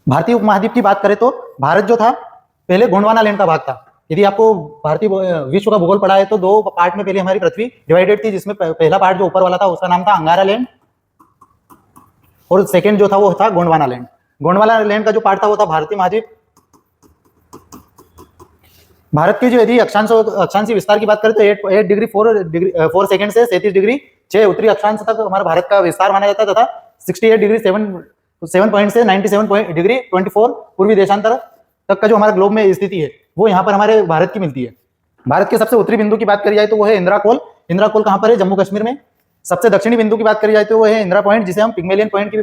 भारतीय उपमहाद्वीप की बात करें तो भारत जो था पहले गोंडवाना लैंड का भाग था। यदि आपको भारतीय विश्व का भूगोल पढ़ा है तो दो पार्ट में पहले हमारी पृथ्वी डिवाइडेड थी, जिसमें पहला पार्ट जो ऊपर वाला था उसका नाम था अंगारा लैंड, और सेकंड जो था वो था गोंडवाना लैंड। गोंडवाना लैंड का जो पार्ट था वो था भारतीय महाद्वीप। भारत की जो यदि अक्षांशीय विस्तार की बात करें तो 8 डिग्री 4 सेकंड से 37 डिग्री 6 उत्तरी अक्षांश तक हमारा भारत का विस्तार माना जाता है, तथा 68 डिग्री 7 पॉइंट से 97 डिग्री 24 पूर्वी देशांतर तक का जो हमारा ग्लोब में स्थिति है वो यहाँ पर हमारे भारत की मिलती है। भारत के सबसे उत्तरी बिंदु की बात करी जाए तो वो है इंदिरा कोल कहाँ पर है? जम्मू कश्मीर में। सबसे दक्षिणी बिंदु की बात करी जाए तो वो है इंदिरा पॉइंट, जिसे हम पिग्मेलियन पॉइंट की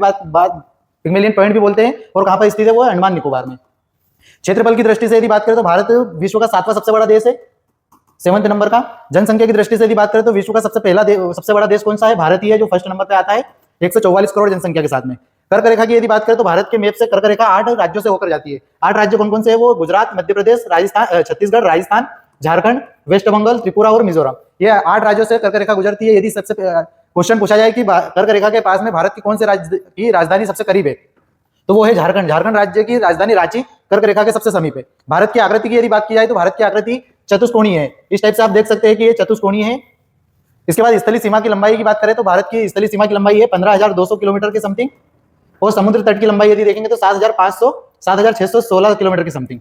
पिग्मेलियन पॉइंट भी बोलते हैं, और कहाँ पर स्थित है वो है अंडमान निकोबार में। क्षेत्रफल की दृष्टि से यदि बात करें तो भारत विश्व का 7वां सबसे बड़ा देश है, 7वें नंबर का। जनसंख्या की दृष्टि से यदि बात करें तो विश्व का सबसे बड़ा देश कौन सा है? भारत ही है, जो फर्स्ट नंबर पे आता है 144 करोड़ जनसंख्या के साथ में। कर्क रेखा की यदि बात करें तो भारत के मैप से कर्क रेखा 8 राज्यों से होकर जाती है। 8 राज्य कौन कौन से है? वो गुजरात, मध्य प्रदेश, राजस्थान, छत्तीसगढ़, राजस्थान, झारखंड, वेस्ट बंगाल, त्रिपुरा और मिजोरम। ये 8 राज्यों से कर्क रेखा गुजरती है। यदि सबसे क्वेश्चन पूछा जाए कि कर्क रेखा के पास में भारत की कौन से राज्य की राजधानी सबसे करीब है, तो वो है झारखंड। झारखंड राज्य की राजधानी रांची कर्क रेखा के सबसे समीप है। भारत की आकृति की यदि बात की जाए तो भारत की आकृति चतुष्कोणीय है। इस टाइप से आप देख सकते हैं कि ये चतुष्कोणीय है। इसके बाद स्थलीय सीमा की लंबाई की बात करें तो भारत की स्थलीय सीमा की लंबाई है 15,200 किलोमीटर के समथिंग, और समुद्र तट की लंबाई यदि देखेंगे तो 7,616 किलोमीटर की समथिंग।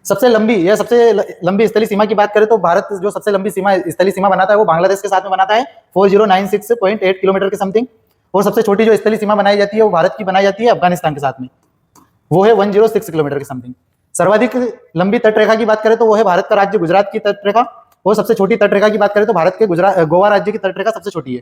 सबसे लंबी स्थलीय सीमा की बात करें तो भारत जो सबसे लंबी स्थलीय सीमा बनाता है वो बांग्लादेश के साथ में बनाता है 4096.8 किलोमीटर के समथिंग, और सबसे छोटी जो स्थलीय सीमा बनाई जाती है वो भारत की बनाई जाती है अफगानिस्तान के साथ में, वो है 106 किलोमीटर के समथिंग। सर्वाधिक लंबी तटरेखा की बात करें तो वो है भारत का राज्य गुजरात की तटरेखा, और सबसे छोटी तटरेखा की बात करें तो भारत के गोवा राज्य की तटरेखा सबसे छोटी है।